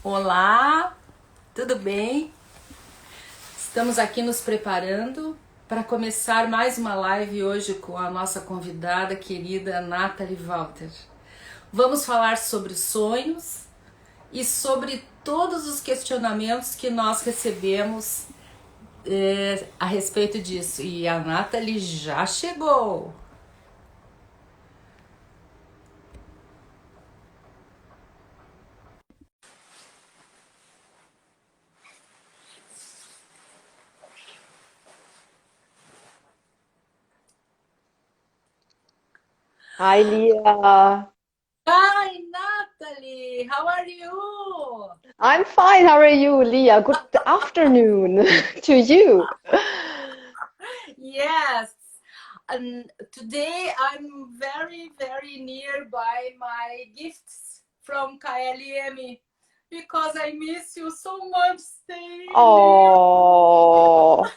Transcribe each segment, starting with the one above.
Olá, tudo bem? Estamos aqui nos preparando para começar mais uma live hoje com a nossa convidada querida Natalie Walther. Vamos falar sobre sonhos e sobre todos os questionamentos que nós recebemos a respeito disso. E a Natalie já chegou! Hi, Leah. Hi Natalie, how are you? I'm fine. How are you, Leah? Good afternoon to you. Yes, and today I'm very nearby my gifts from KLM because I miss you so much. Stay near. Oh,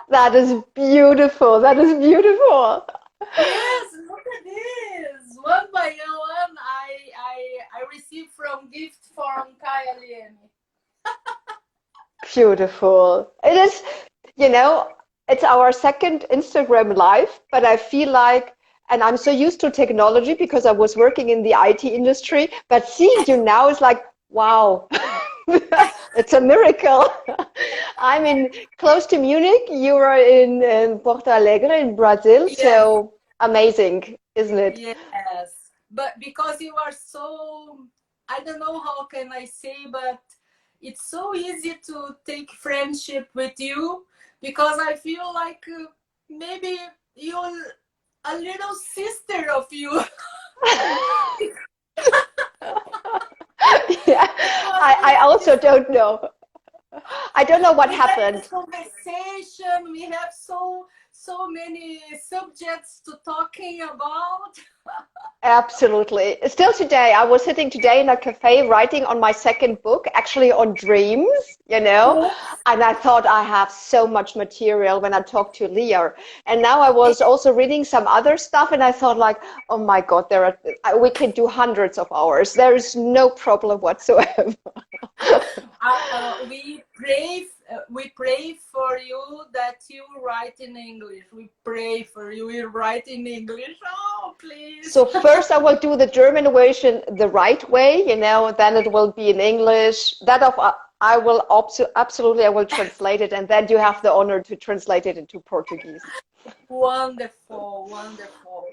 that is beautiful. That is beautiful. Yes, look at this. One by one, I received from gift from KLM. Beautiful. It is, you know, it's our second Instagram live, but I feel like, and I'm so used to technology because I was working in the IT industry, but seeing you now is like, wow, it's a miracle. I'm in close to Munich. You are in Porto Alegre in Brazil, Yes, so amazing, isn't it? yes. But because you are so, I don't know how can I say, but it's so easy to take friendship with you because I feel like maybe you're a little sister of you. Yeah, Because I also don't know. I don't know what we have this happened. conversation, we have so many subjects to talking about. Absolutely. Still today, I was sitting today in a cafe writing on my second book, actually on dreams, Oh, and I thought I have so much material when I talked to Leah. And now I was also reading some other stuff, and I thought like, oh my God, we can do hundreds of hours. There is no problem whatsoever. we pray for you that you write in English. We pray for you. You write in English. Oh, please. So first I will do the German version the right way, then it will be in English. I will absolutely I will translate it, and then you have the honor to translate it into Portuguese. Wonderful, wonderful.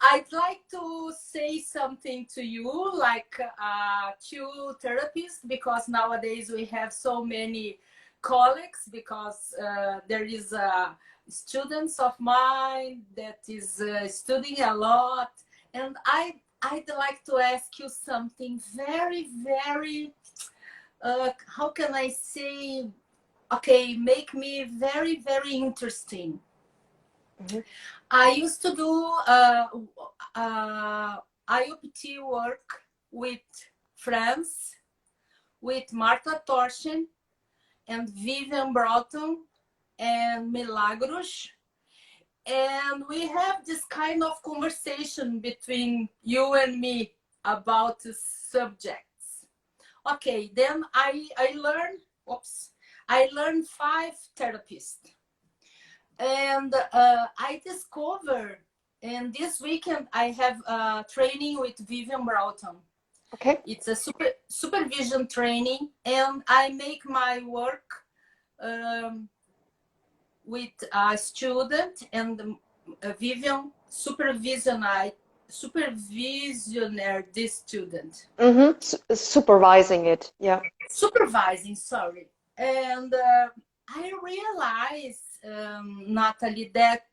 I'd like to say something to you, like to therapists, because nowadays we have so many colleagues, because there is students of mine that is studying a lot, and I'd like to ask you something very, how can I say, okay, make me very interesting. Mhm. I used to do IoPT work with friends, with Marta Torchen and Vivian Broughton and Milagros. And we have this kind of conversation between you and me about the subjects. Okay, then I learned 5 therapists. And I discovered, and this weekend I have a training with Vivian Broughton. Okay. It's a supervision training, and I make my work with a student, and Vivian supervisioner this student. Supervising it. Yeah. Supervising, sorry. And I realized, Natalie, that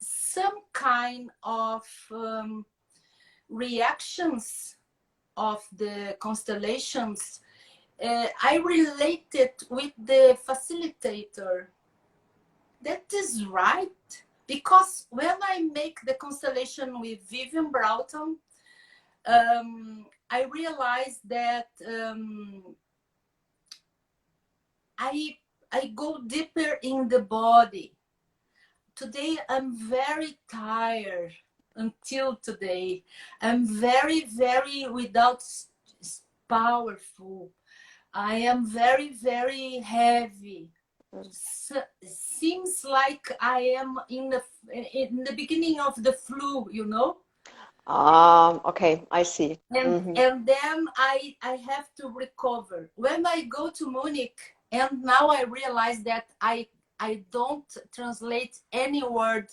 some kind of reactions of the constellations, I related with the facilitator. That is right. Because when I make the constellation with Vivian Broughton, I realized that I go deeper in the body. Today I'm very tired until today. I'm very without powerful. I am very, very heavy. Seems like I am in the beginning of the flu, you know? Okay, I see. And then I have to recover. When I go to Munich, and now I realize that I don't translate any word.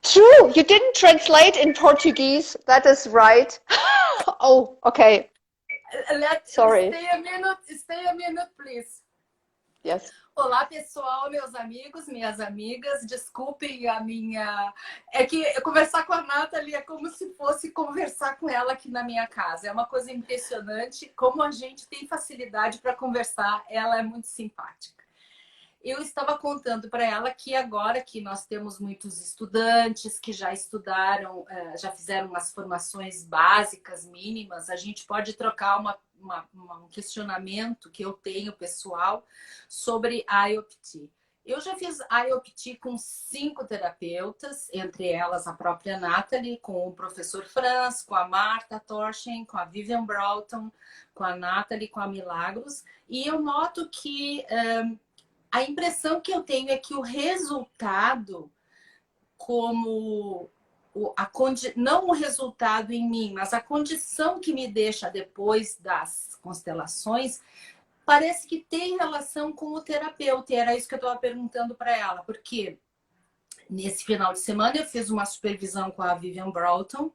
True, you didn't translate in Portuguese. That is right. Oh, okay. Sorry. Stay a minute, please. Yes. Olá, pessoal, meus amigos, minhas amigas, desculpem a minha... É que conversar com a Natalie é como se fosse conversar com ela aqui na minha casa. É uma coisa impressionante como a gente tem facilidade para conversar. Ela é muito simpática. Eu estava contando para ela que agora que nós temos muitos estudantes que já estudaram, já fizeram as formações básicas, mínimas, a gente pode trocar um questionamento que eu tenho pessoal sobre IoPT. Eu já fiz IoPT com 5 terapeutas, entre elas a própria Natalie, com o professor Franz, com a Marta Torschen, com a Vivian Broughton, com a Natalie, com a Milagros, e eu noto que... a impressão que eu tenho é que o resultado, não o resultado em mim, mas a condição que me deixa depois das constelações, parece que tem relação com o terapeuta. E era isso que eu estava perguntando para ela, porque nesse final de semana eu fiz uma supervisão com a Vivian Broughton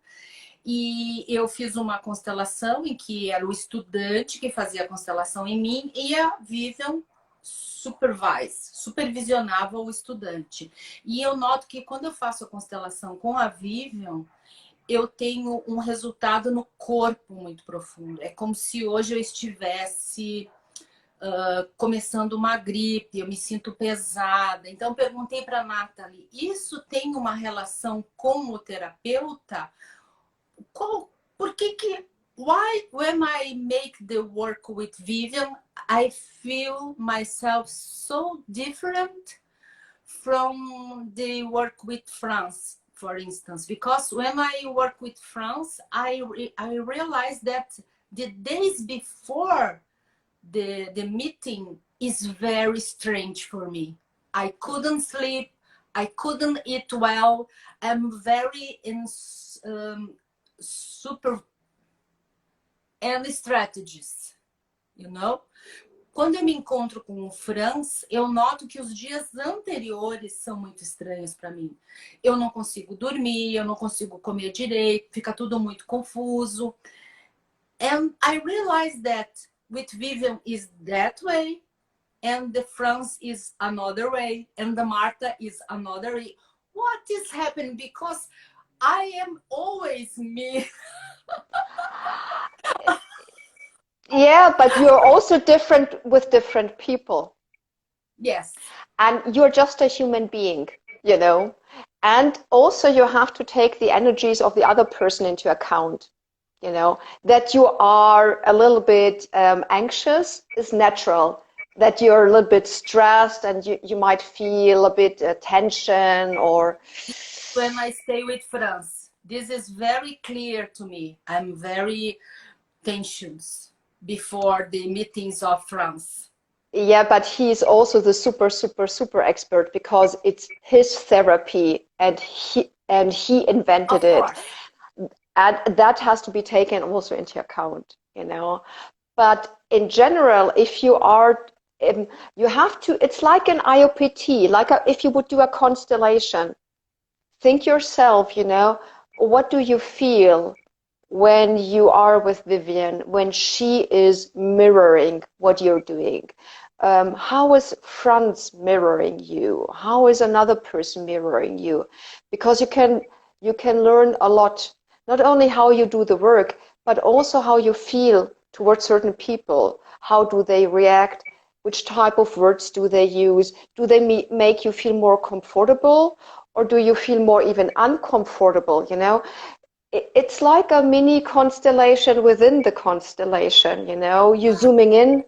e eu fiz uma constelação em que era o estudante que fazia a constelação em mim e a Vivian supervisionava o estudante. E eu noto que quando eu faço a constelação com a Vivian, eu tenho um resultado no corpo muito profundo. É como se hoje eu estivesse começando uma gripe, eu me sinto pesada. Então, eu perguntei para a Natalie, isso tem uma relação com o terapeuta? Por que why when I make the work with Vivian, I feel myself so different from the work with Franz, for instance? Because when I work with Franz, I realize that the days before the meeting is very strange for me. I couldn't sleep, I couldn't eat well, I'm very super and strategies, you know? Quando eu me encontro com o Franz, eu noto que os dias anteriores são muito estranhos para mim. Eu não consigo dormir, eu não consigo comer direito, fica tudo muito confuso. And I realized that with Vivian is that way, and the Franz is another way, and the Marta is another way. What is happening? Because I am always me. Yeah, but you're also different with different people. Yes. And you're just a human being, you know. And also you have to take the energies of the other person into account, you know. That you are a little bit anxious is natural. That you're a little bit stressed and you might feel a bit tension or... When I stay with Franz, this is very clear to me. I'm very tensions before the meetings of Franz. Yeah, but he's also the super expert because it's his therapy and he invented it. And that has to be taken also into account, you know. But in general, if you are, you have to, it's like an IoPT, if you would do a constellation. Think yourself, you know, what do you feel when you are with Vivian, when she is mirroring what you're doing? How is Franz mirroring you? How is another person mirroring you? Because you can learn a lot, not only how you do the work, but also how you feel towards certain people. How do they react? Which type of words do they use? Do they make you feel more comfortable? Or do you feel more even uncomfortable, you know? It's like a mini constellation within the constellation, you know? You're zooming in,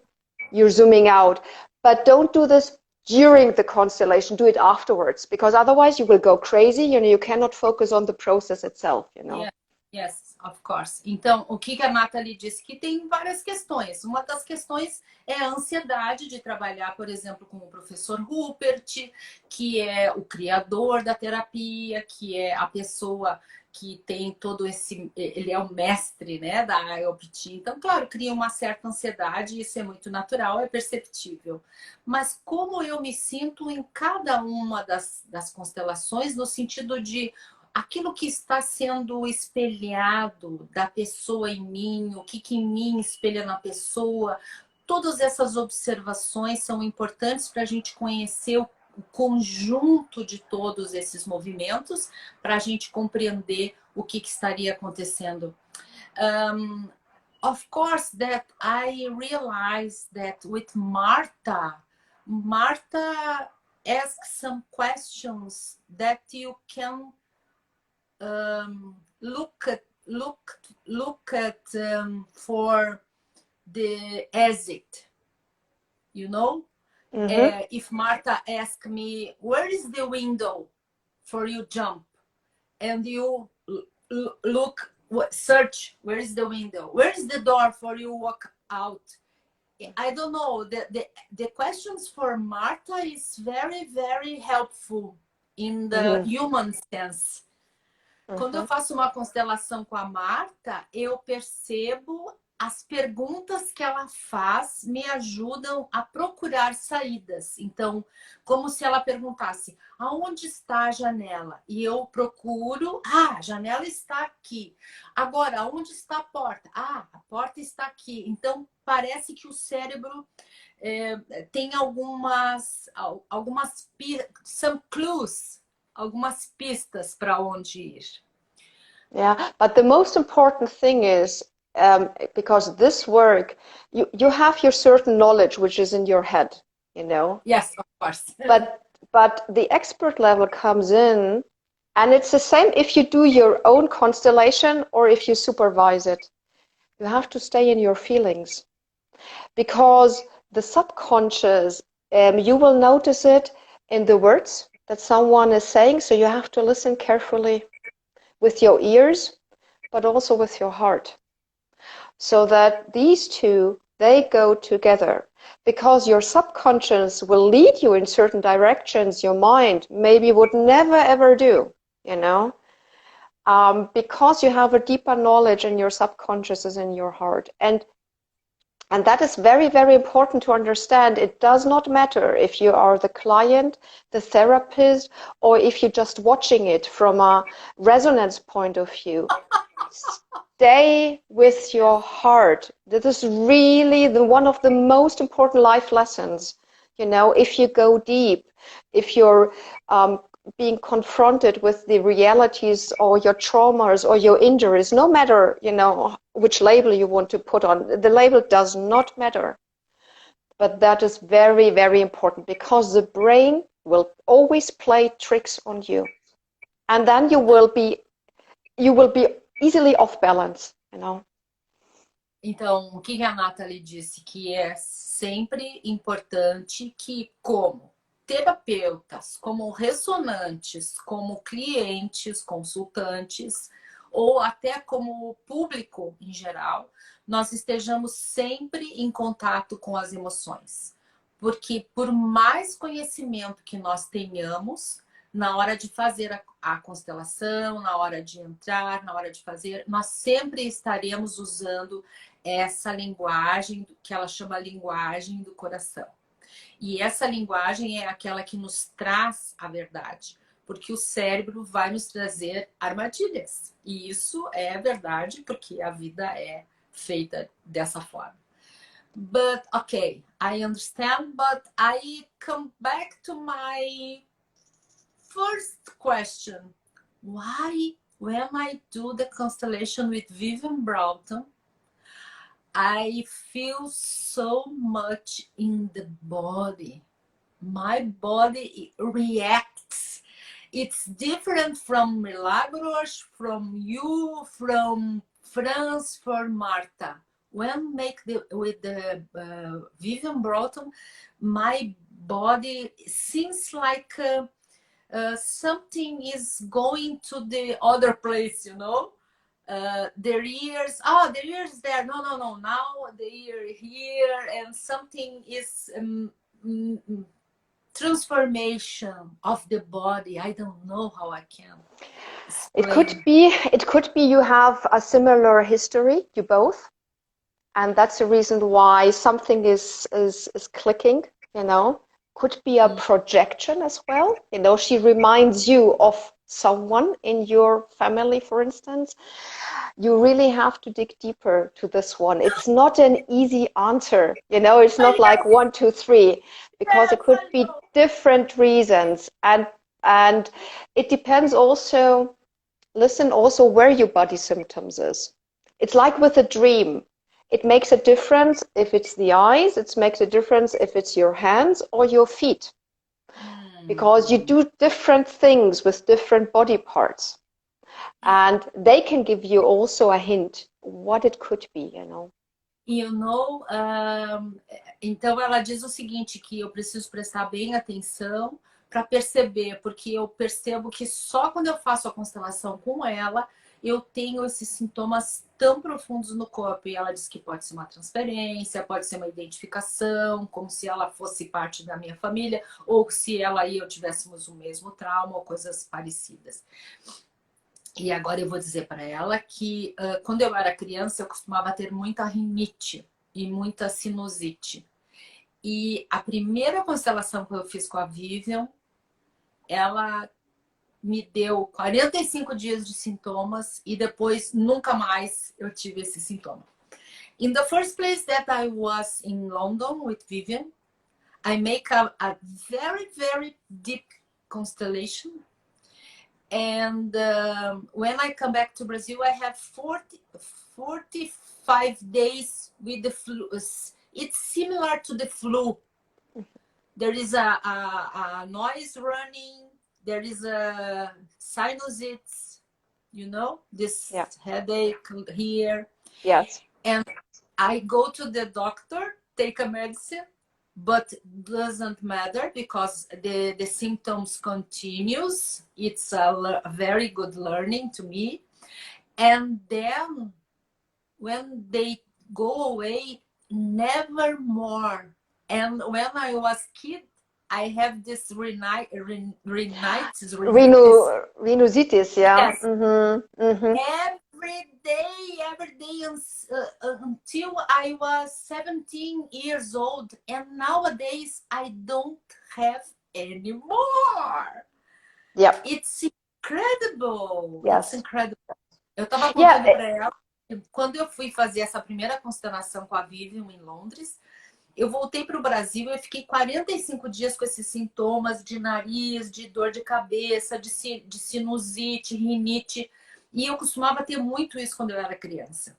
you're zooming out. But don't do this during the constellation, do it afterwards, because otherwise you will go crazy, you know, you cannot focus on the process itself, you know? Yeah. Yes, of course. Então, o que a Natalie disse? Que tem várias questões. Uma das questões é a ansiedade de trabalhar, por exemplo, com o professor Rupert, que é o criador da terapia, que é a pessoa que tem todo esse... Ele é o mestre, né, da IoPT. Então, claro, cria uma certa ansiedade, isso é muito natural, é perceptível. Mas como eu me sinto em cada uma das constelações, no sentido de aquilo que está sendo espelhado da pessoa em mim, o que em mim espelha na pessoa, todas essas observações são importantes para a gente conhecer o conjunto de todos esses movimentos, para a gente compreender o que estaria acontecendo. Of course, that I realized that with Martha asks some questions that you can look at for the exit, you know. If Martha asks me, where is the window for you jump, and you look, search, where is the window, where is the door for you walk out. I don't know, the questions for Martha is very, very helpful in the human sense. Quando eu faço uma constelação com a Marta, eu percebo as perguntas que ela faz me ajudam a procurar saídas. Então, como se ela perguntasse, aonde está a janela? E eu procuro, a janela está aqui. Agora, aonde está a porta? A porta está aqui. Então, parece que o cérebro tem algumas some clues, algumas pistas para onde ir. Yeah, but the most important thing is, because this work, you have your certain knowledge which is in your head, you know. Yes, of course. but the expert level comes in, and it's the same if you do your own constellation or if you supervise it. You have to stay in your feelings, because the subconscious, you will notice it in the words that someone is saying, so you have to listen carefully with your ears, but also with your heart, so that these two, they go together, because your subconscious will lead you in certain directions your mind maybe would never ever do, you know, because you have a deeper knowledge in your subconscious is in your heart. And that is very, very important to understand. It does not matter if you are the client, the therapist, or if you're just watching it from a resonance point of view. Stay with your heart. That is really one of the most important life lessons. You know, if you go deep, if you're being confronted with the realities or your traumas or your injuries, no matter, you know, which label you want to put on, the label does not matter. But that is very, very important, because the brain will always play tricks on you. And then you will be easily off balance, you know. Então, o que a Natalie disse? Que é sempre importante que, como terapeutas, como ressonantes, como clientes, consultantes, ou até como público em geral, nós estejamos sempre em contato com as emoções. Porque por mais conhecimento que nós tenhamos, na hora de fazer a constelação, na hora de entrar, na hora de fazer, nós sempre estaremos usando essa linguagem, que ela chama linguagem do coração. E essa linguagem é aquela que nos traz a verdade, porque o cérebro vai nos trazer armadilhas. E isso é verdade, porque a vida é feita dessa forma. But, okay, I understand, but I come back to my first question. Why, when I do the constellation with Vivian Broughton, I feel so much in the body. My body reacts. It's different from Milagros, from you, from Franz, from Marta. When with the Vivian Broughton, my body seems like something is going to the other place, you know? their ears, oh, their ears there, no, now the ear here, and something is transformation of the body. I don't know how I can explain. It could be you have a similar history, you both, and that's the reason why something is clicking, you know. Could be a projection as well, you know. She reminds you of someone in your family, for instance. You really have to dig deeper to this one. It's not an easy answer, you know. It's not like Yes, 1, 2, 3, because it yes, could I be know. different reasons, and it depends also. Listen also where your body symptoms is. It's like with a dream. It makes a difference if it's the eyes, it makes a difference if it's your hands or your feet, because you do different things with different body parts. And they can give you also a hint what it could be, you know. You know, então ela diz o seguinte, que eu preciso prestar bem atenção para perceber, porque eu percebo que só quando eu faço a constelação com ela, eu tenho esses sintomas tão profundos no corpo. E ela diz que pode ser uma transferência, pode ser uma identificação, como se ela fosse parte da minha família, ou se ela e eu tivéssemos o mesmo trauma, ou coisas parecidas. E agora eu vou dizer para ela que quando eu era criança eu costumava ter muita rinite e muita sinusite. E a primeira constelação que eu fiz com a Vivian, ela me deu 45 dias de sintomas e depois nunca mais eu tive esse sintoma. In the first place that I was in London with Vivian, I make a very, very deep constellation. And when I come back to Brazil, I have 45 days with the flu. It's similar to the flu. There is a noise running. There is a sinusitis, you know, this headache here. Yes. And I go to the doctor, take a medicine, but doesn't matter because the symptoms continues. It's a very good learning to me. And then when they go away, never more. And when I was kid, I have this rhinitis. Rhinositis, yeah. Yes. Every day until I was 17 years old, and nowadays I don't have anymore. Yep. It's incredible. Yes. It's incredible. Eu tava contando para ela que quando eu fui fazer essa primeira constelação com a Vivian em Londres, eu voltei para o Brasil e eu fiquei 45 dias com esses sintomas de nariz, de dor de cabeça, de sinusite, rinite. E eu costumava ter muito isso quando eu era criança.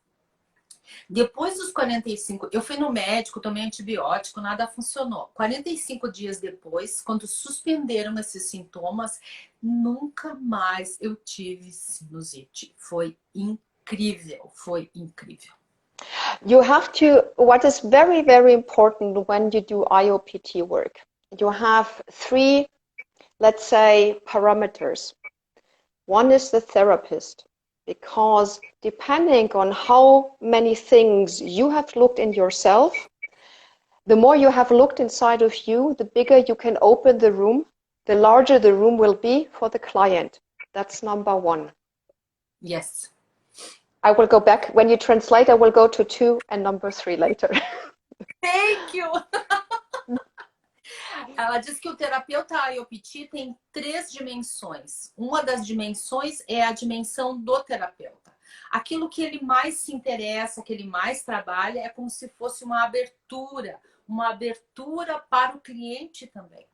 Depois dos 45, eu fui no médico, tomei antibiótico, nada funcionou. 45 dias depois, quando suspenderam esses sintomas, nunca mais eu tive sinusite. Foi incrível, foi incrível. You have to, what is very, very important when you do IoPT work, you have 3, let's say, parameters. One is the therapist, because depending on how many things you have looked in yourself, the more you have looked inside of you, the bigger you can open the room, the larger the room will be for the client. That's number 1. Yes. I will go back. When you translate, I will go to 2 and number 3 later. Thank you! Ela diz que o terapeuta IoPT tem 3 dimensões. Uma das dimensões é a dimensão do terapeuta. Aquilo que ele mais se interessa, que ele mais trabalha, é como se fosse uma abertura para o cliente também.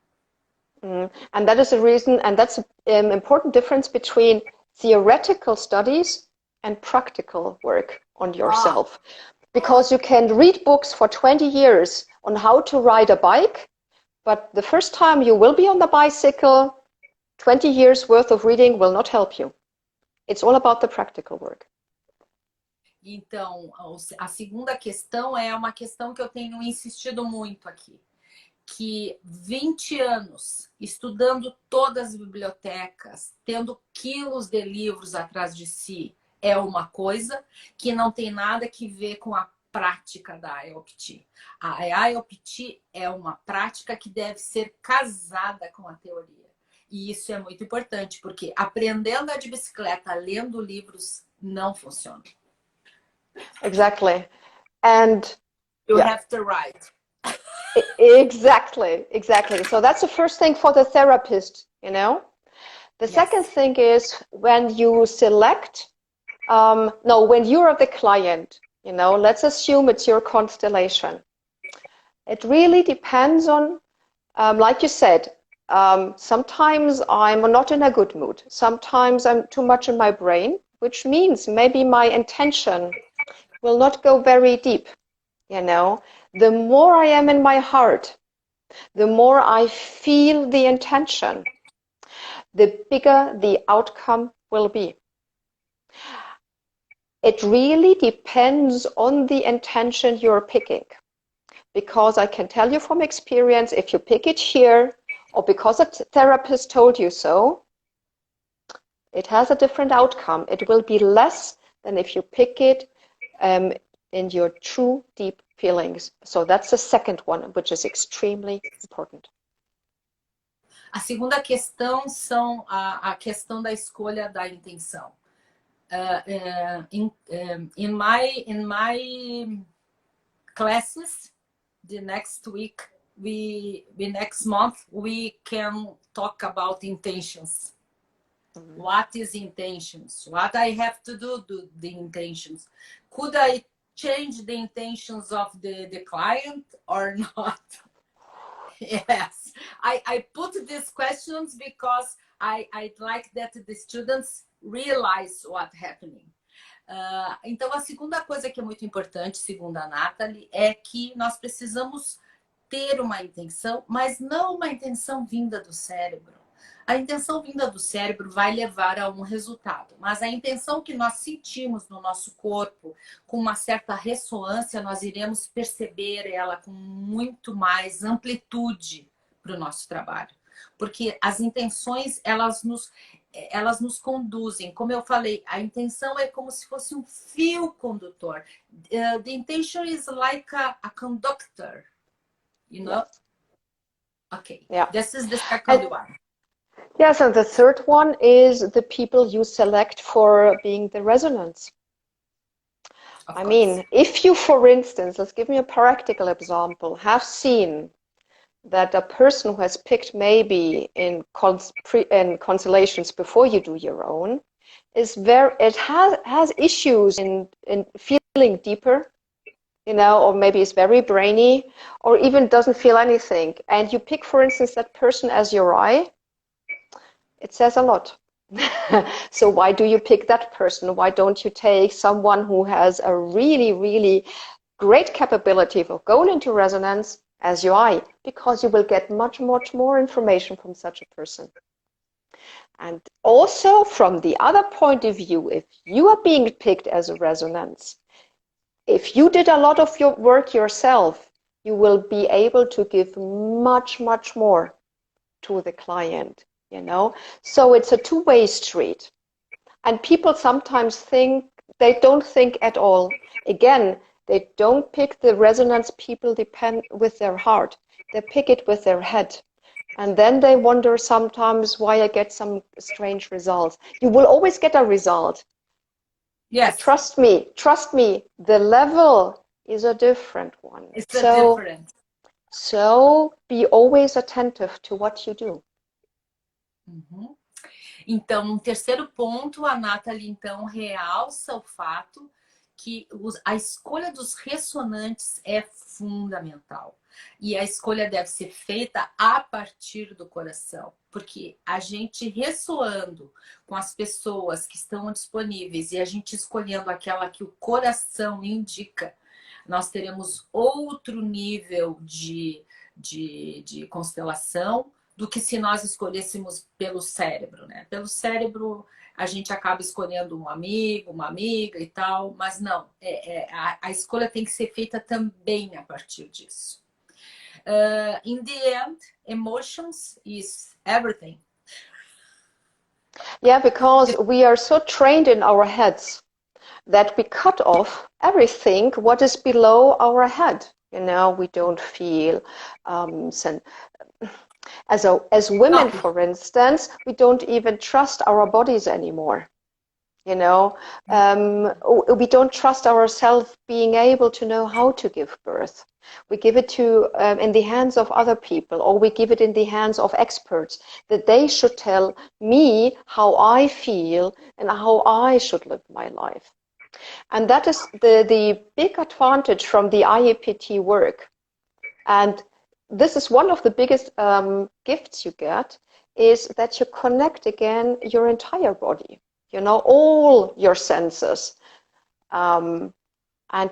And that is the reason, and that's an important difference between theoretical studies and practical work on yourself. Because you can read books for 20 years on how to ride a bike, but the first time you will be on the bicycle, 20 years worth of reading will not help you. It's all about the practical work. Então, a segunda questão é uma questão que eu tenho insistido muito aqui. Que 20 anos estudando todas as bibliotecas, tendo quilos de livros atrás de si, é uma coisa que não tem nada que ver com a prática da IoPT. A IoPT é uma prática que deve ser casada com a teoria. E isso é muito importante, porque aprender a andar de bicicleta lendo livros não funciona. Exactly. And you have to write. Exactly, exactly. So that's the first thing for the therapist, you know. The second thing is when you select, no, when you're the client, you know, let's assume it's your constellation. It really depends on, like you said, sometimes I'm not in a good mood. Sometimes I'm too much in my brain, which means maybe my intention will not go very deep, you know. The more I am in my heart, the more I feel the intention, the bigger the outcome will be. It really depends on the intention you're picking. Because I can tell you from experience, if you pick it here, or because a therapist told you so, it has a different outcome. It will be less than if you pick it in your true deep feelings. So that's the second one, which is extremely important. A segunda questão são a questão da escolha da intenção. In my classes, the next week, next month, we can talk about intentions. Mm-hmm. What is intentions? What I have to do the intentions? Could I change the intentions of the client or not? Yes, I put these questions because I'd like that the students realize what's happening. Então, a segunda coisa que é muito importante, segundo a Natalie, é que nós precisamos ter uma intenção, mas não uma intenção vinda do cérebro. A intenção vinda do cérebro vai levar a um resultado, mas a intenção que nós sentimos no nosso corpo, com uma certa ressonância, nós iremos perceber ela com muito mais amplitude para o nosso trabalho. Porque as intenções, elas nos conduzem. Como eu falei, a intenção é como se fosse um fio condutor. The intention is like a conductor, you know? Yes. Okay, yeah. This is the second one. Yes, and the third one is the people you select for being the resonance. I mean, if you, for instance, let's give me a practical example, have seen that a person who has picked maybe in constellations before you do your own it has issues in feeling deeper, you know, or maybe it's very brainy, or even doesn't feel anything, and you pick, for instance, that person as your eye, it says a lot. So why do you pick that person? Why don't you take someone who has a really, really great capability of going into resonance as your eye? Because you will get much, much more information from such a person. And also from the other point of view, if you are being picked as a resonance, if you did a lot of your work yourself, you will be able to give much, much more to the client. You know, so it's a two-way street, and people sometimes think they don't think at all. Again, they don't pick the resonance people depend with their heart. They pick it with their head, and then they wonder sometimes why I get some strange results. You will always get a result. Yes. Trust me. The level is a different one. It's different. So be always attentive to what you do. Uhum. Então, um terceiro ponto, a Natalie, então, realça o fato que a escolha dos ressonantes é fundamental. E a escolha deve ser feita a partir do coração. Porque a gente ressoando com as pessoas que estão disponíveis e a gente escolhendo aquela que o coração indica, nós teremos outro nível de constelação do que se nós escolhêssemos pelo cérebro, né? Pelo cérebro, a gente acaba escolhendo um amigo, uma amiga e tal, mas não, a escolha tem que ser feita também a partir disso. In the end, emotions is everything. Yeah, because we are so trained in our heads, that we cut off everything what is below our head. We don't feel as women, for instance, we don't even trust our bodies anymore. We don't trust ourselves being able to know how to give birth. We give it in the hands of other people, or we give it in the hands of experts, that they should tell me how I feel and how I should live my life. And that is the big advantage from the IoPT work. And this is one of the biggest gifts you get, is that you connect again your entire body, all your senses, and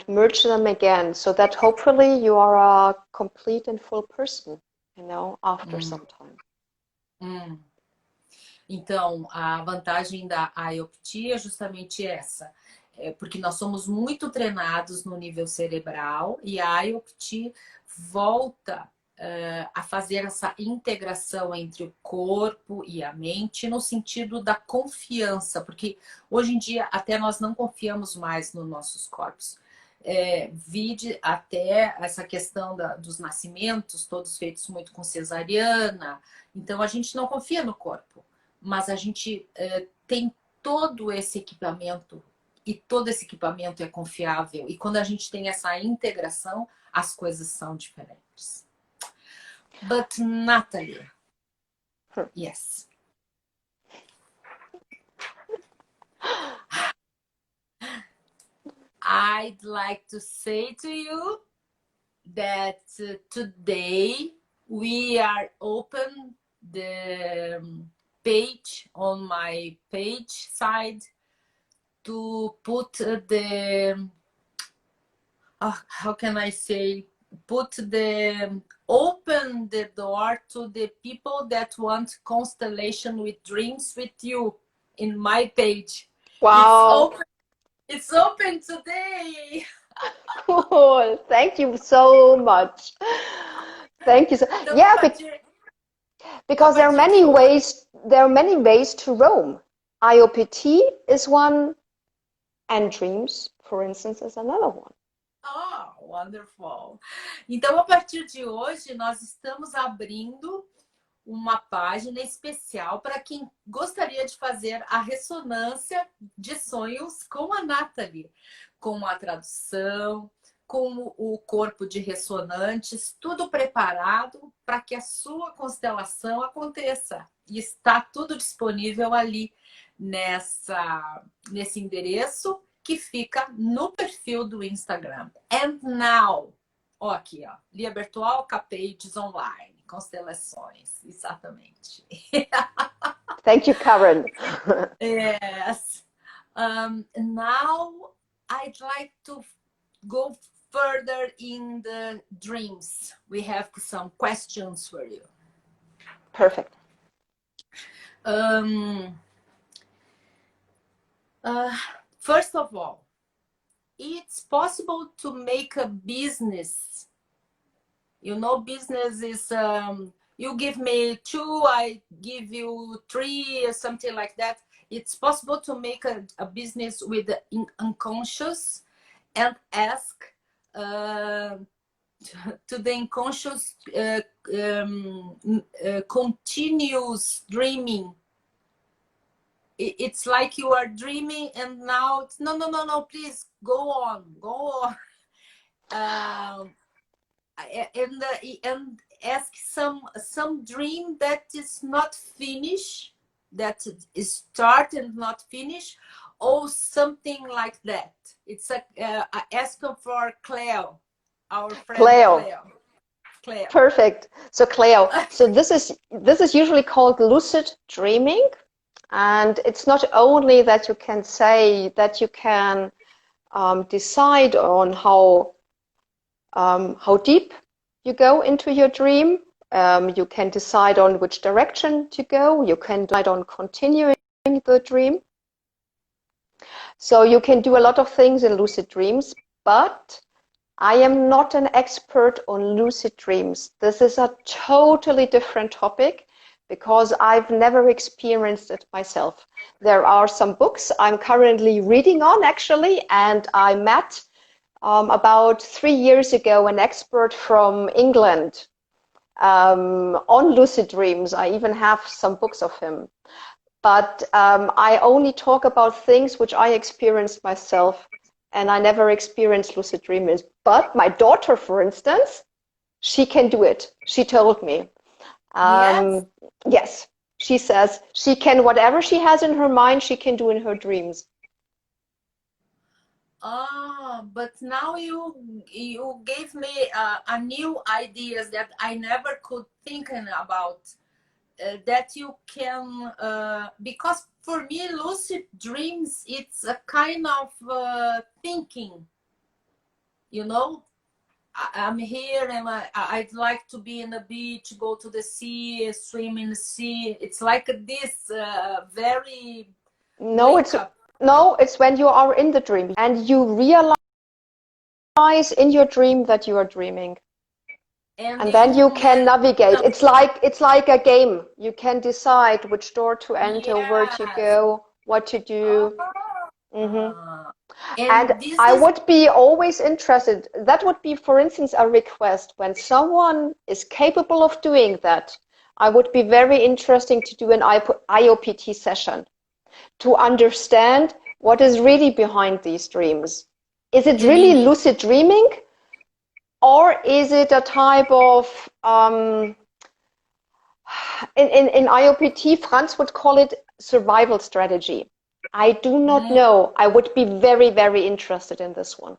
merge them again, so that hopefully you are a complete and full person, after some time. Então, a vantagem da IoPT é justamente essa. Porque nós somos muito treinados no nível cerebral e a IoPT volta a fazer essa integração entre o corpo e a mente no sentido da confiança, porque hoje em dia até nós não confiamos mais nos nossos corpos. Vide até essa questão dos nascimentos, todos feitos muito com cesariana, então a gente não confia no corpo, mas a gente tem todo esse equipamento, e todo esse equipamento é confiável. E quando a gente tem essa integração, as coisas são diferentes. But Natalie, yes. I'd like to say to you that today we are open the page on my page side to put how can I say, open the door to the people that want constellation with dreams with you in my page. Wow. It's open today. Cool. Thank you so much. Thank you. Because there are many ways to roam. IoPT is one, and dreams, for instance, is another one. Oh, wonderful. Então, a partir de hoje, nós estamos abrindo uma página especial para quem gostaria de fazer a ressonância de sonhos com a Natalie, com a tradução, com o corpo de ressonantes, tudo preparado para que a sua constelação aconteça. E está tudo disponível ali nesse endereço que fica no perfil do Instagram. And now, aqui, Lia Bertual, Pages Online, constelações, exatamente. Thank you, Karen. Yes. Now, I'd like to go further in the dreams. We have some questions for you. Perfect. First of all, it's possible to make a business. Business is, you give me 2, I give you 3, or something like that. It's possible to make a business with the unconscious and ask to the unconscious continuous dreaming. It's like you are dreaming and now it's, no, please go on. And ask some dream that is not finished, that is start and not finish, or something like that. It's I ask for Cleo, our friend Cleo. Perfect. So Cleo, so this is usually called lucid dreaming, and it's not only that you can say that you can decide on how deep you go into your dream. You can decide on which direction to go. You can decide on continuing the dream. So you can do a lot of things in lucid dreams, but I am not an expert on lucid dreams. This is a totally different topic because I've never experienced it myself. There are some books I'm currently reading on, actually, and I met about 3 years ago an expert from England on lucid dreams. I even have some books of him. But I only talk about things which I experienced myself, and I never experienced lucid dreaming. But my daughter, for instance, she can do it. She told me. Yes. Yes, she says she can, whatever she has in her mind, she can do in her dreams. Ah, but now you gave me a new ideas that I never could thinking about. That you can because for me lucid dreams it's a kind of thinking, you know. I'm here and I'd like to be in the beach, go to the sea, swim in the sea. It's like this very No, wake it's up. no, it's when you are in the dream and you realize in your dream that you are dreaming. And And then you you can met navigate. some. It's like a game. You can decide which door to enter, where to Yes. go, what to do. Hmm. Ah. And And this I is would be always interested. That would be, for instance, a request when someone is capable of doing that. I would be very interesting to do an IOPT session to understand what is really behind these dreams. Is it the really meaning. lucid dreaming, or is it a type of in IOPT, Franz would call it survival strategy. I do not Hum, know. I would be very, very interested in this one.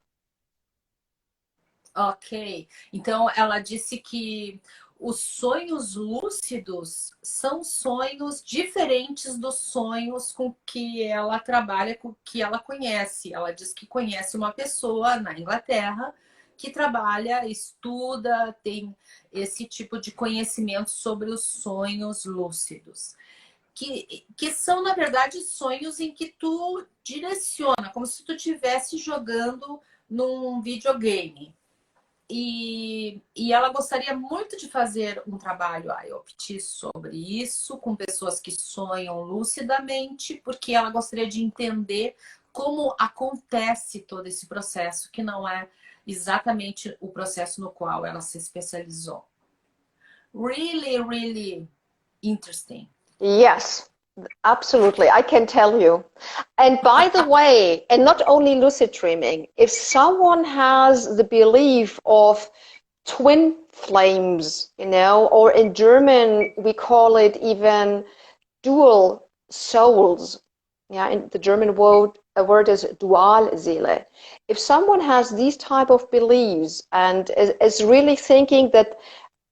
ok. Então ela disse que os sonhos lúcidos são sonhos diferentes dos sonhos com que ela trabalha, com que ela conhece. Ela diz que conhece uma pessoa na Inglaterra que trabalha, estuda, tem esse tipo de conhecimento sobre os sonhos lúcidos. Que são, na verdade, sonhos em que tu direciona, como se tu estivesse jogando num videogame. E ela gostaria muito de fazer um trabalho IoPT sobre isso, com pessoas que sonham lucidamente, porque ela gostaria de entender como acontece todo esse processo, que não é exatamente o processo no qual ela se especializou. Really, really interesting. Yes, absolutely. I can tell you. And by the way, and not only lucid dreaming, if someone has the belief of twin flames, or in German we call it even dual souls. Yeah, in the German word, a word is Dualseele. If someone has these type of beliefs and is really thinking that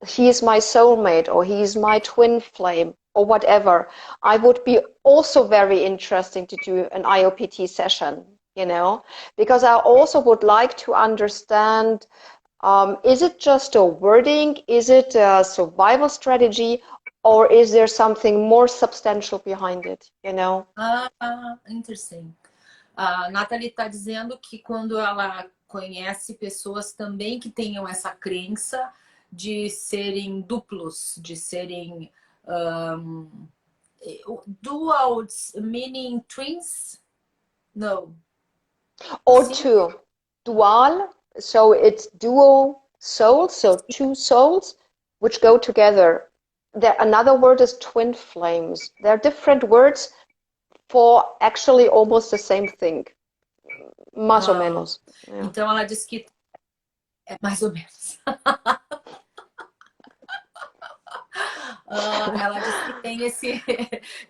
he is my soulmate or he is my twin flame or whatever, I would be also very interesting to do an IOPT session, because I also would like to understand, is it just a wording? Is it a survival strategy? Or is there something more substantial behind it, Interesting. A Natalie está dizendo que quando ela conhece pessoas também que tenham essa crença de serem duplos, de serem dual, meaning twins? No. Or Sim? two. Dual, so it's dual souls, so two souls which go together. Another word is twin flames. They're different words for actually almost the same thing. Mais ou menos. Yeah. Então ela diz que é mais ou menos. Ela diz que tem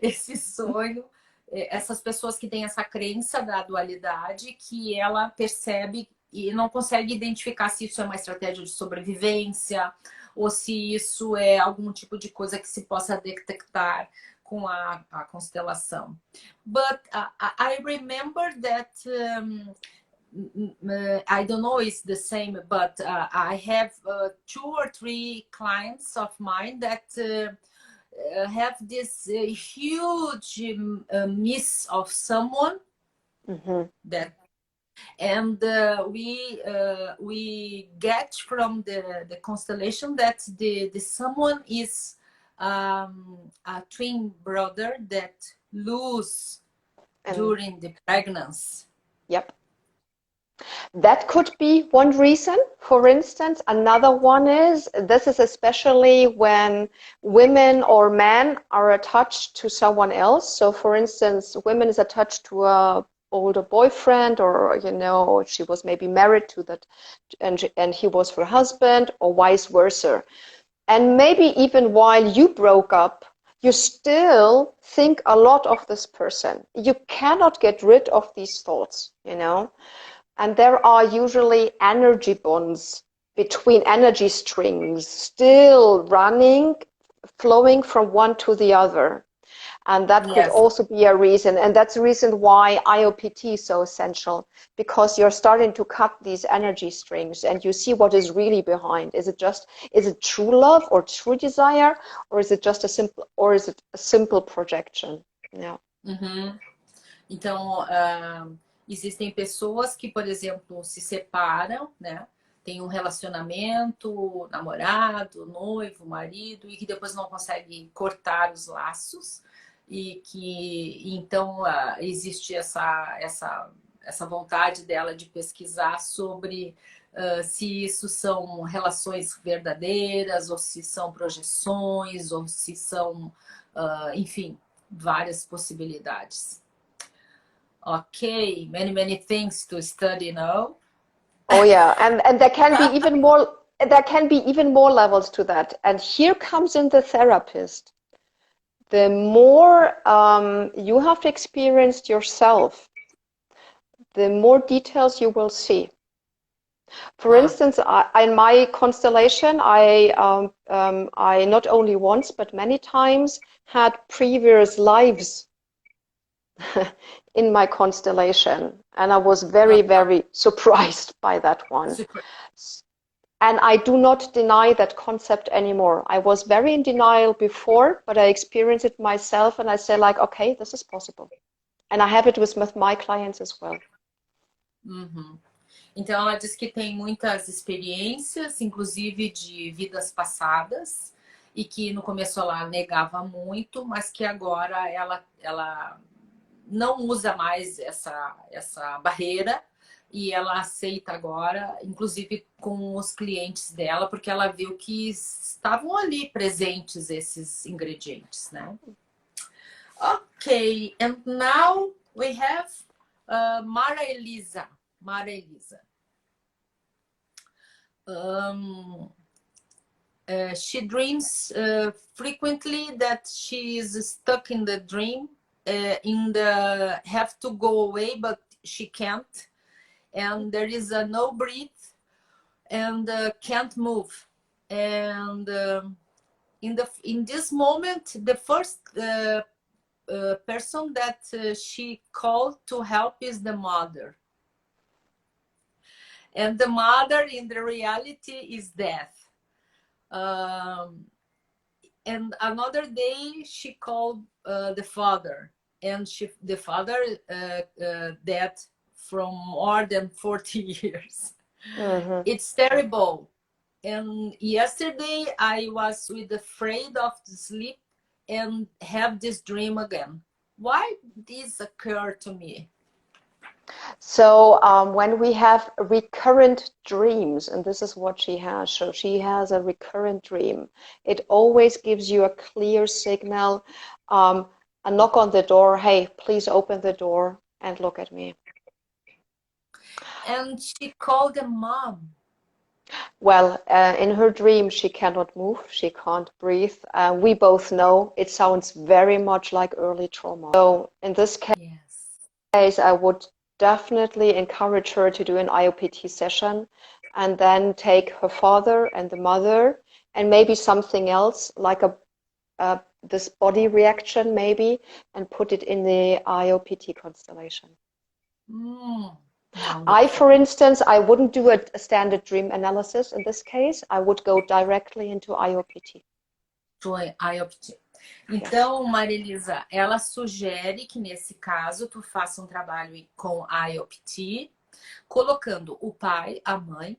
esse sonho, essas pessoas que têm essa crença da dualidade, que ela percebe e não consegue identificar se isso é uma estratégia de sobrevivência ou se isso é algum tipo de coisa que se possa detectar com a constelação. But I remember that I don't know if it's the same, but I have 2 or 3 clients of mine that have this huge miss of someone that, and we get from the constellation that the someone is a twin brother that lose And during the pregnancy. yep. That could be one reason, for instance. Another one is, this is especially when women or men are attached to someone else. So for instance, women is attached to a older boyfriend, or she was maybe married to that, and he was her husband, or vice versa. And maybe even while you broke up, you still think a lot of this person. You cannot get rid of these thoughts, And there are usually energy bonds between energy strings still running, flowing from one to the other. And that could Yes. also be a reason. And that's the reason why IoPT is so essential, because you're starting to cut these energy strings and you see what is really behind. Is it true love or true desire, or is it just a simple projection? Yeah. Uhum. Então, existem pessoas que, por exemplo, se separam, né? Tem um relacionamento, namorado, noivo, marido, e que depois não consegue cortar os laços. E que, então, existe essa vontade dela de pesquisar sobre se isso são relações verdadeiras, ou se são projeções, ou se são, enfim, várias possibilidades. Okay, many things to study now. Oh yeah, and there can be even more. There can be even more levels to that. And here comes in the therapist. The more you have experienced yourself, the more details you will see. For instance, in my constellation, I not only once but many times had previous lives in my constellation, and I was very surprised by that one. Super. And I do not deny that concept anymore. I was very in denial before, but I experienced it myself, and I say like, okay, this is possible. And I have it with my clients as well. Uhum. Então, ela diz que tem muitas experiências, inclusive de vidas passadas, e que no começo ela negava muito, mas que agora ela não usa mais essa barreira, e ela aceita agora, inclusive com os clientes dela, porque ela viu que estavam ali presentes esses ingredientes, né? Ok, and now we have Mara Elisa. She dreams frequently that she is stuck in the dream, have to go away, but she can't. And there is a no breath and can't move. And in this moment, the first person that she called to help is the mother. And the mother in the reality is death. And another day she called the father, and the father dead from more than 40 years. Mm-hmm. It's terrible. And yesterday I was afraid of the sleep and have this dream again. Why this occurred to me? So when we have recurrent dreams, and this is what she has, so she has a recurrent dream, it always gives you a clear signal, a knock on the door, hey, please open the door and look at me. And she called the mom. Well, in her dream, she cannot move, she can't breathe. We both know it sounds very much like early trauma. So in this case, I would definitely encourage her to do an IoPT session, and then take her father and the mother and maybe something else like this body reaction maybe, and put it in the IoPT constellation. For instance, I wouldn't do a standard dream analysis in this case. I would go directly into IoPT. Então, Marilisa, ela sugere que nesse caso tu faça um trabalho com a IoPT, colocando o pai, a mãe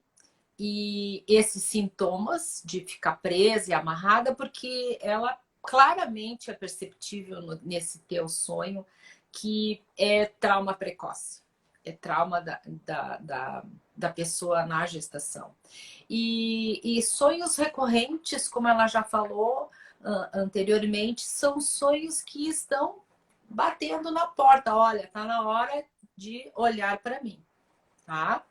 e esses sintomas de ficar presa e amarrada, porque ela claramente é perceptível nesse teu sonho que é trauma precoce. É trauma da pessoa na gestação. E sonhos recorrentes, como ela já falou anteriormente, são sonhos que estão batendo na porta. Olha, tá na hora de olhar para mim, tá?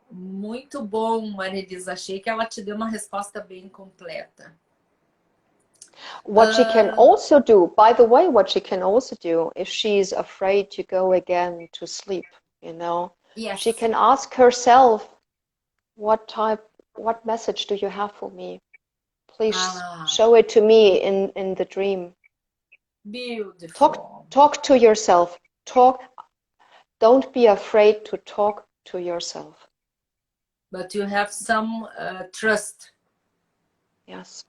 Muito bom, Marilisa. Achei que ela te deu uma resposta bem completa. What she can also do, by the way, what she can also do if she's afraid to go again to sleep, you know, Yes. she can ask herself, what message do you have for me? Please show it to me in the dream. Beautiful. Talk to yourself. Don't be afraid to talk to yourself. But you have some trust. Yes.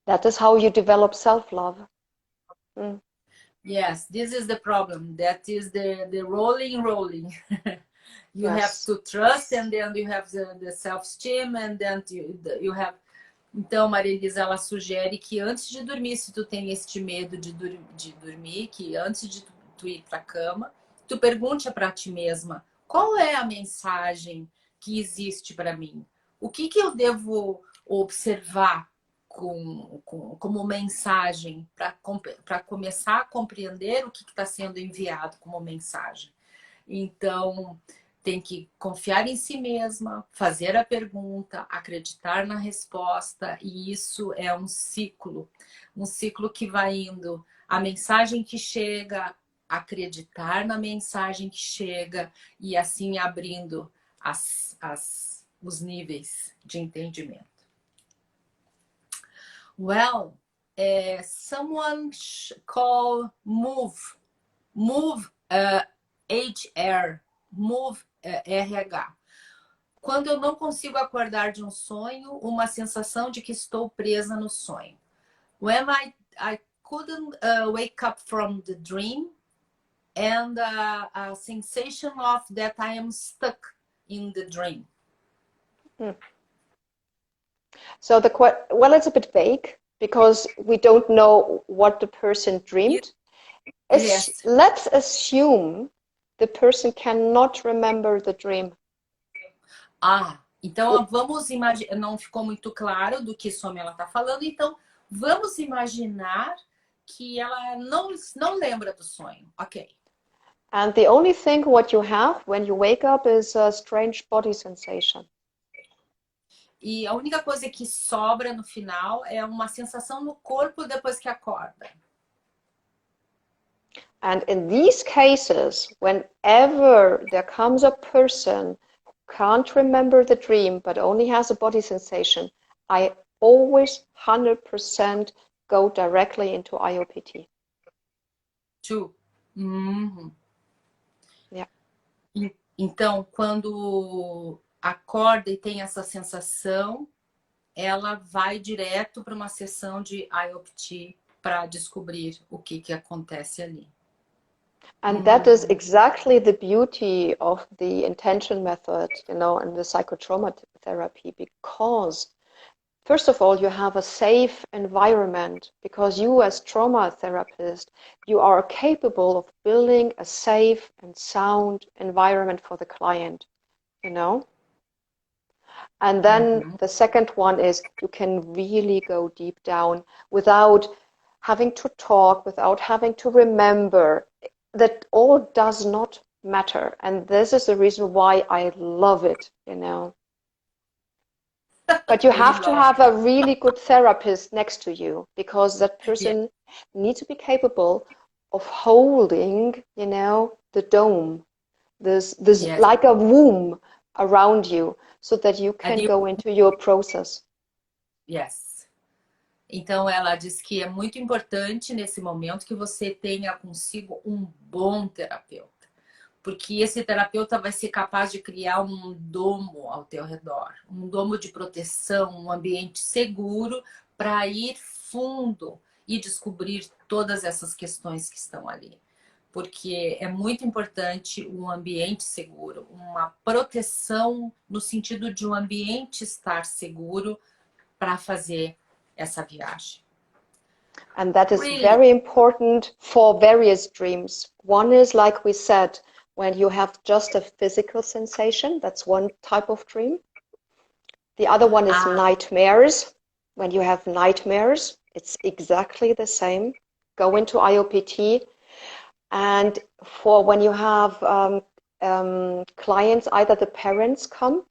That is how you develop self-love. Yes, this is the problem. That is the rolling. You have to trust, and then you have the self-esteem, and then you have... Então, Marilisa, ela sugere que antes de dormir, se tu tem este medo de dormir, que antes de tu ir para a cama, tu pergunte para ti mesma, qual é a mensagem que existe para mim? O que eu devo observar como mensagem para começar a compreender o que está sendo enviado como mensagem? Então, tem que confiar em si mesma, fazer a pergunta, acreditar na resposta, e isso é um ciclo que vai indo. A mensagem que chega, acreditar na mensagem que chega, e assim abrindo os níveis de entendimento. Well, someone call move HR, move RH. Quando eu não consigo acordar de um sonho, uma sensação de que estou presa no sonho. When I couldn't wake up from the dream, and a sensation of that I am stuck in the dream. So it's a bit vague because we don't know what the person dreamed. Yes. Let's assume the person cannot remember the dream. Então vamos imaginar, não ficou muito claro do que sonho ela está falando, então vamos imaginar que ela não lembra do sonho. Ok. And the only thing what you have when you wake up is a strange body sensation. E a única coisa que sobra no final é uma sensação no corpo depois que acorda. And in these cases, whenever there comes a person who can't remember the dream but only has a body sensation, I always 100% go directly into IoPT. True. Yeah. Então, quando acorda e tem essa sensação, ela vai direto para uma sessão de IoPT para descobrir o que acontece ali. And that is exactly the beauty of the intention method, you know, and the psychotrauma therapy, because first of all, you have a safe environment, because you as trauma therapist, you are capable of building a safe and sound environment for the client, you know. And then the second one is you can really go deep down without having to talk, without having to remember. That all does not matter. And this is the reason why I love it, you know. But you have to have a really good therapist next to you, because that person needs to be capable of holding, you know, the dome, this like a womb around you, so that you can go into your process. Yes. Então, ela diz que é muito importante nesse momento que você tenha consigo um bom terapeuta. Porque esse terapeuta vai ser capaz de criar um domo ao teu redor. Um domo de proteção, um ambiente seguro para ir fundo e descobrir todas essas questões que estão ali. Porque é muito importante um ambiente seguro, uma proteção no sentido de um ambiente estar seguro para fazer essa viagem. And that is Really? very important for various dreams. One is, like we said, when you have just a physical sensation, that's one type of dream. The other one is Ah, nightmares. When you have nightmares, it's exactly the same. Go into IOPT. And for when you have clients, either the parents come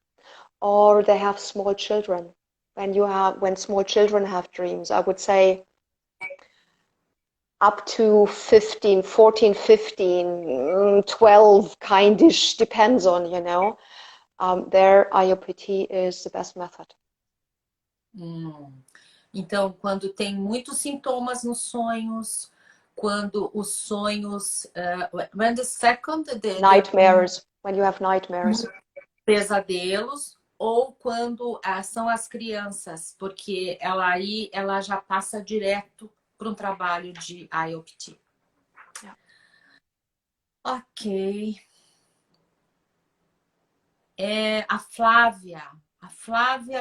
or they have small children. When small children have dreams, I would say up to 15, 14, 15, 12, kindish, depends on, their IOPT is the best method. Então, quando tem muitos sintomas nos sonhos, quando os sonhos... when the second... Nightmares, when you have nightmares. Pesadelos, ou quando são as crianças, porque ela já passa direto para um trabalho de IoPT. Yeah. Ok. A Flávia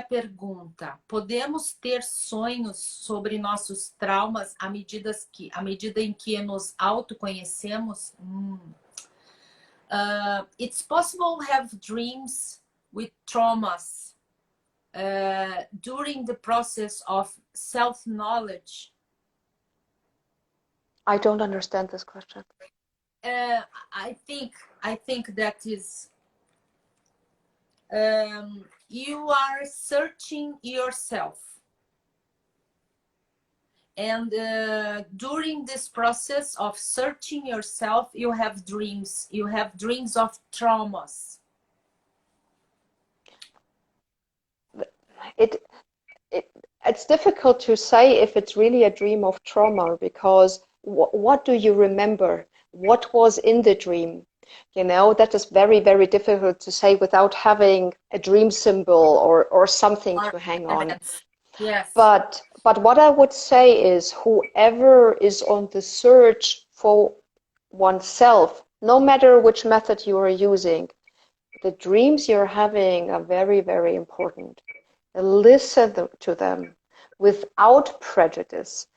pergunta: podemos ter sonhos sobre nossos traumas à medida em que nos autoconhecemos? It's possible to have dreams with traumas during the process of self-knowledge. I don't understand this question. I think that is you are searching yourself, and during this process of searching yourself, you have dreams of traumas. It's difficult to say if it's really a dream of trauma, because what do you remember? What was in the dream? That is very, very difficult to say without having a dream symbol or something to hang on. Yes. But what I would say is, whoever is on the search for oneself, no matter which method you are using, the dreams you're having are very, very important. Listen to them without prejudice.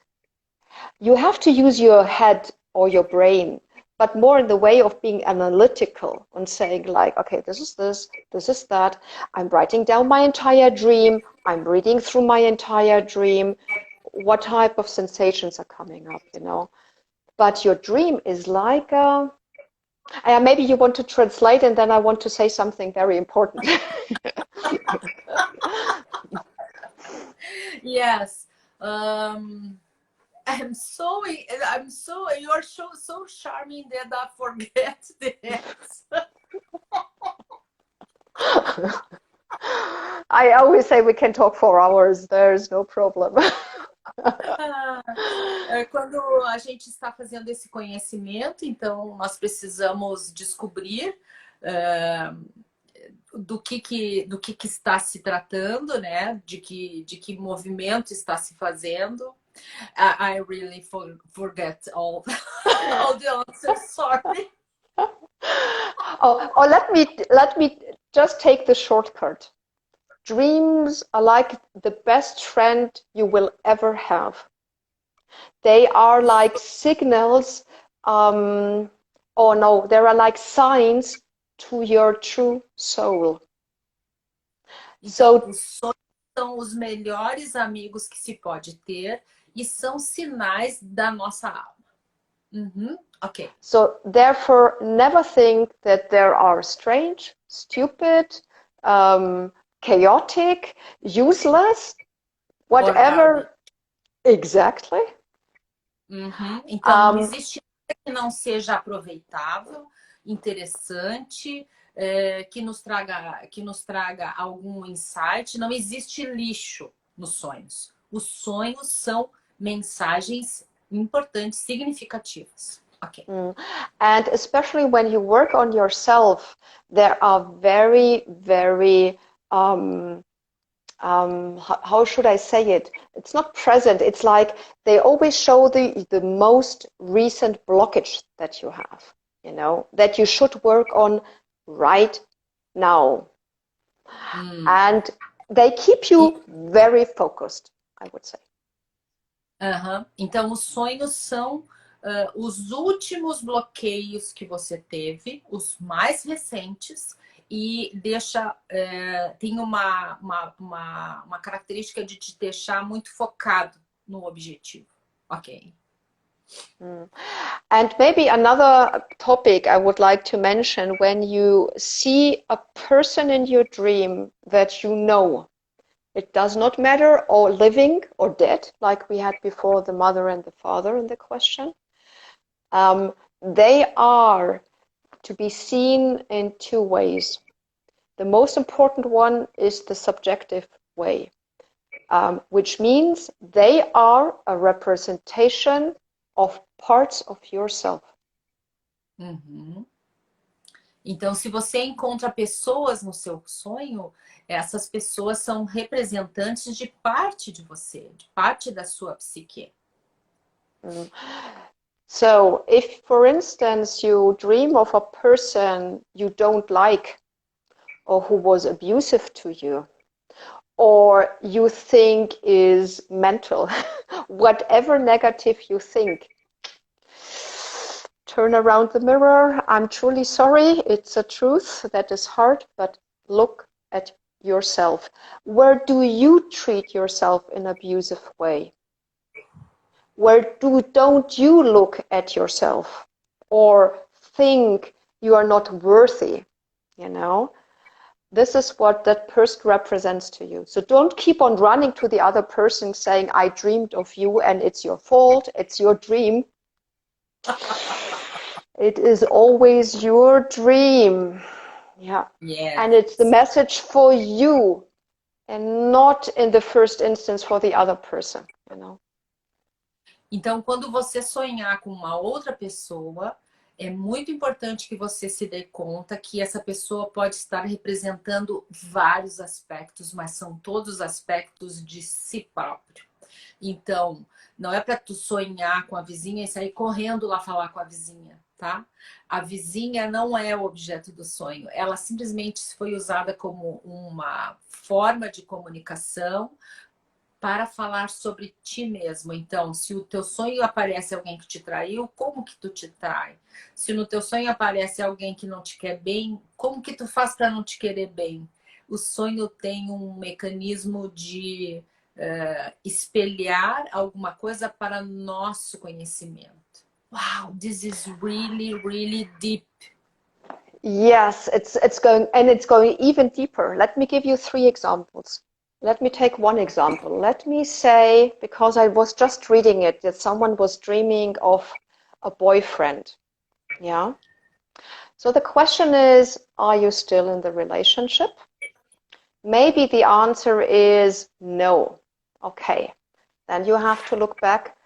You have to use your head or your brain, but more in the way of being analytical and saying, like, okay, this is this, this is that. I'm writing down my entire dream. I'm reading through my entire dream. What type of sensations are coming up, But your dream is like maybe you want to translate, and then I want to say something very important. Yes. I'm so you're so charming that I forget this. I always say we can talk for hours. There's no problem. Quando a gente está fazendo esse conhecimento, então nós precisamos descobrir do que está se tratando, né? De que movimento está se fazendo. I really forget all the answers. Sorry. Let me just take the shortcut. Dreams are like the best friend you will ever have. They are like signals, they are like signs to your true soul. Então, os sonhos são os melhores amigos que se pode ter e são sinais da nossa alma. Okay. So therefore, never think that there are strange, stupid, chaotic, useless, whatever. Exactly. Então, não existe nada que não seja aproveitável, interessante, que nos traga algum insight. Não existe lixo nos sonhos. Os sonhos são mensagens importantes, significativas. Okay. And especially when you work on yourself, there are very, very how should I say it? It's not present. It's like they always show the most recent blockage that you have, that you should work on right now. And they keep you very focused, I would say. Aham. Então, os sonhos são os últimos bloqueios que você teve, os mais recentes, e tem uma característica de te deixar muito focado no objetivo. Ok. Mm. And maybe another topic I would like to mention, when you see a person in your dream that you know, it does not matter, or living or dead, like we had before, the mother and the father in the question. They are to be seen in two ways. The most important one is the subjective way, which means they are a representation of parts of yourself. Uhum. Então, se você encontra pessoas no seu sonho, essas pessoas são representantes de parte de você, de parte da sua psique. Mm. So if, for instance, you dream of a person you don't like, or who was abusive to you, or you think is mental, whatever negative you think, turn around the mirror. I'm truly sorry. It's a truth that is hard, but look at yourself. Where do you treat yourself in an abusive way? Where don't you look at yourself or think you are not worthy, you know? This is what that person represents to you. So don't keep on running to the other person saying, I dreamed of you and it's your fault, it's your dream. It is always your dream. Yeah. Yes. And it's the message for you and not in the first instance for the other person, you know. Então, quando você sonhar com uma outra pessoa, é muito importante que você se dê conta que essa pessoa pode estar representando vários aspectos, mas são todos aspectos de si próprio. Então, não é para tu sonhar com a vizinha e sair correndo lá falar com a vizinha, tá? A vizinha não é o objeto do sonho. Ela simplesmente foi usada como uma forma de comunicação para falar sobre ti mesmo. Então, se o teu sonho aparece alguém que te traiu, como que tu te trai? Se no teu sonho aparece alguém que não te quer bem, como que tu faz para não te querer bem? O sonho tem um mecanismo de espelhar alguma coisa para nosso conhecimento. Wow, this is really, really deep. Yes, it's going even deeper. Let me give you 3 examples. Let me take one example. Let me say, because I was just reading it, that someone was dreaming of a boyfriend. Yeah. So the question is, are you still in the relationship? Maybe the answer is no. Okay. Then you have to look back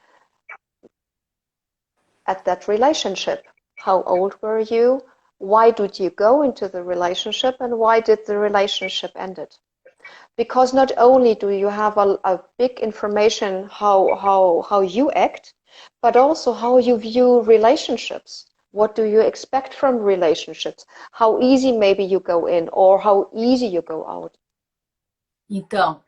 at that relationship. How old were you? Why did you go into the relationship, and why did the relationship end it? Because not only do you have a big information how you act, but also how you view relationships. What do you expect from relationships? How easy maybe you go in, or how easy you go out. Então,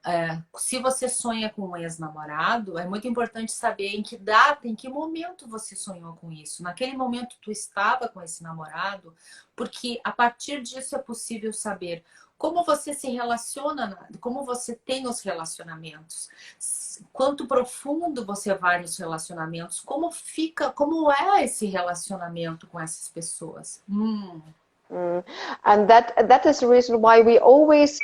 se você sonha com um ex-namorado, é muito importante saber em que data, em que momento você sonhou com isso. Naquele momento tu estava com esse namorado, porque a partir disso é possível saber como você se relaciona, como você tem os relacionamentos, quanto profundo você vai nos relacionamentos, como é esse relacionamento com essas pessoas. And that is the reason why we always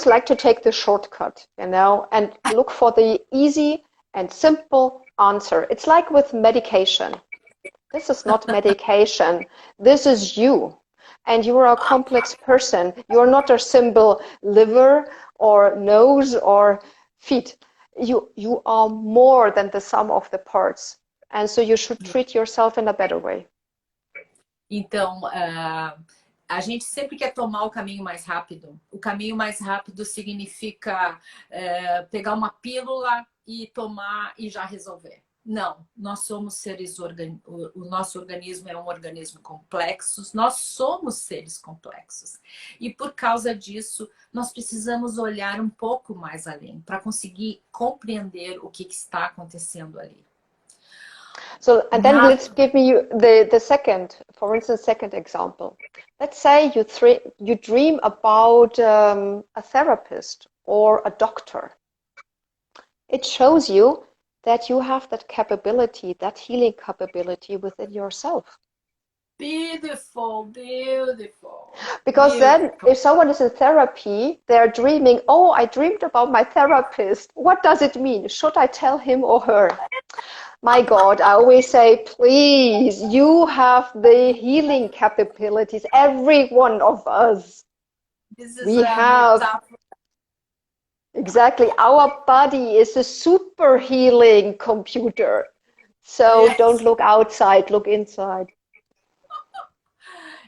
like to take the shortcut, you know, and look for the easy and simple answer. It's like with medication. This is not medication. This is you. And you are a complex person. You're not a simple liver or nose or feet. You are more than the sum of the parts. And so you should treat yourself in a better way. Então, a gente sempre quer tomar o caminho mais rápido. O caminho mais rápido significa pegar uma pílula e tomar e já resolver. Não, nós somos seres, o nosso organismo é um organismo complexo, nós somos seres complexos. E por causa disso, nós precisamos olhar um pouco mais além, para conseguir compreender o que está acontecendo ali. So, and then let's give me the second, for instance, second example. Let's say you dream about a therapist or a doctor. It shows you that you have that capability, that healing capability within yourself. Beautiful, beautiful. Because then if someone is in therapy, they're dreaming, oh, I dreamed about my therapist. What does it mean? Should I tell him or her? My God, I always say, please, you have the healing capabilities, every one of us. This is We have, exactly, our body is a super healing computer. So yes. Don't look outside, look inside.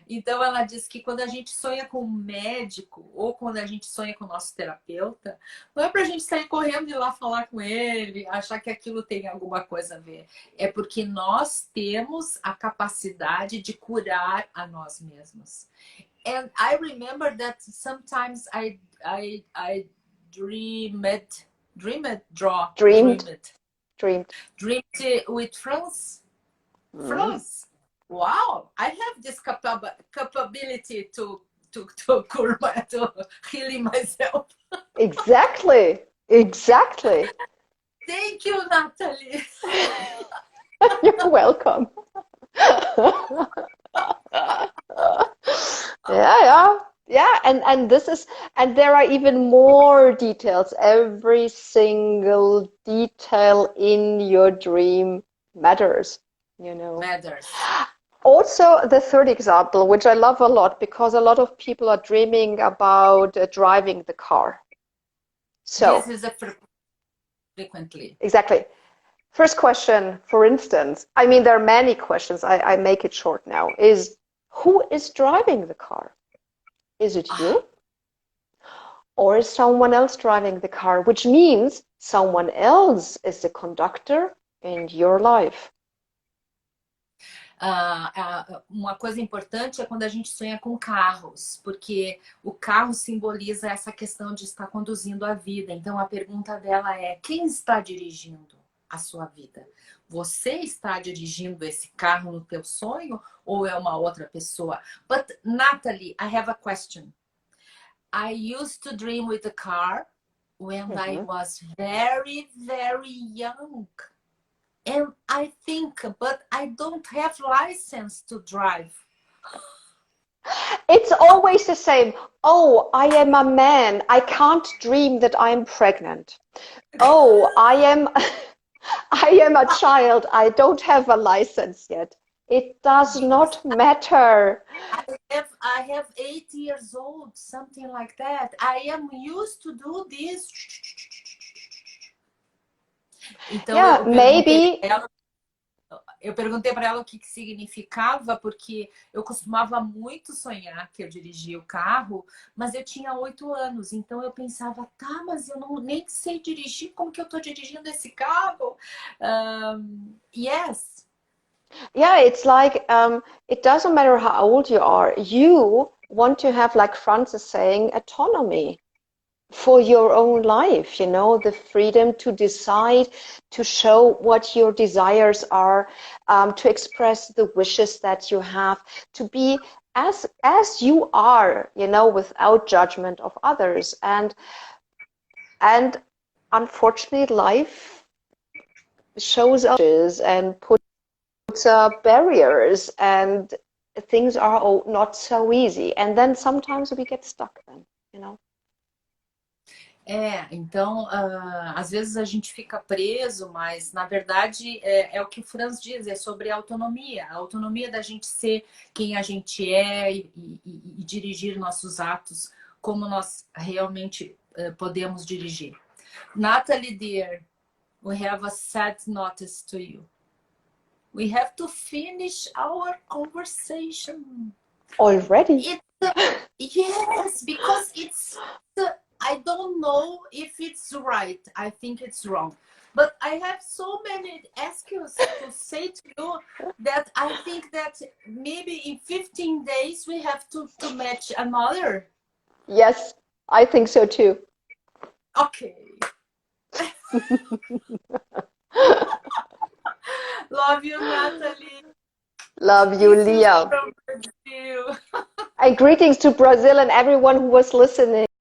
Então ela diz que quando a gente sonha com um médico ou quando a gente sonha com o nosso terapeuta, não é para a gente sair correndo e ir lá falar com ele, achar que aquilo tem alguma coisa a ver. É porque nós temos a capacidade de curar a nós mesmos. And I remember that sometimes I dreamed with France. France. Wow, I have this capability to healing myself. Exactly. Thank you, Natalie. You're welcome. Yeah. And this is, and there are even more details. Every single detail in your dream matters, you know. Matters. Also, the third example, which I love a lot, because a lot of people are dreaming about driving the car. So this is frequently. Exactly. First question, for instance, I mean, there are many questions. I make it short now. Is who is driving the car? Is it you? Or is someone else driving the car? Which means someone else is the conductor in your life. Uma coisa importante é quando a gente sonha com carros, porque o carro simboliza essa questão de estar conduzindo a vida. Então a pergunta dela é: quem está dirigindo a sua vida? Você está dirigindo esse carro no teu sonho ou é uma outra pessoa? But Natalie, I have a question. I used to dream with a car when I was very, very young. And I think, but I don't have license to drive. It's always the same. Oh, I am a man. I can't dream that I'm pregnant. Oh, I am a child. I don't have a license yet. It does not matter. I have 8 years old, something like that. I am used to do this. Então, yeah, maybe. Eu perguntei para ela o que significava, porque eu costumava muito sonhar que eu dirigia o carro, mas eu tinha 8 anos, então eu pensava, tá, mas eu nem sei dirigir, como que eu estou dirigindo esse carro? Yes. Yeah, it's like, it doesn't matter how old you are, you want to have, like Franz is saying, autonomy for your own life, you know, the freedom to decide, to show what your desires are, to express the wishes that you have, to be as you are, you know, without judgment of others. And unfortunately, life shows us and puts barriers, and things are not so easy. And then sometimes we get stuck then, you know. Então, às vezes a gente fica preso, mas na verdade é o que o Franz diz, é sobre a autonomia da gente ser quem a gente é e dirigir nossos atos como nós realmente podemos dirigir. Natalie, dear, we have a sad notice to you. We have to finish our conversation. Already? Yes, because it's... I don't know if it's right. I think it's wrong. But I have so many excuse to say to you that I think that maybe in 15 days we have to match another. Yes, I think so too. Okay. Love you, Natalie. Love you, Kisses Leah. from Brazil. And greetings to Brazil and everyone who was listening.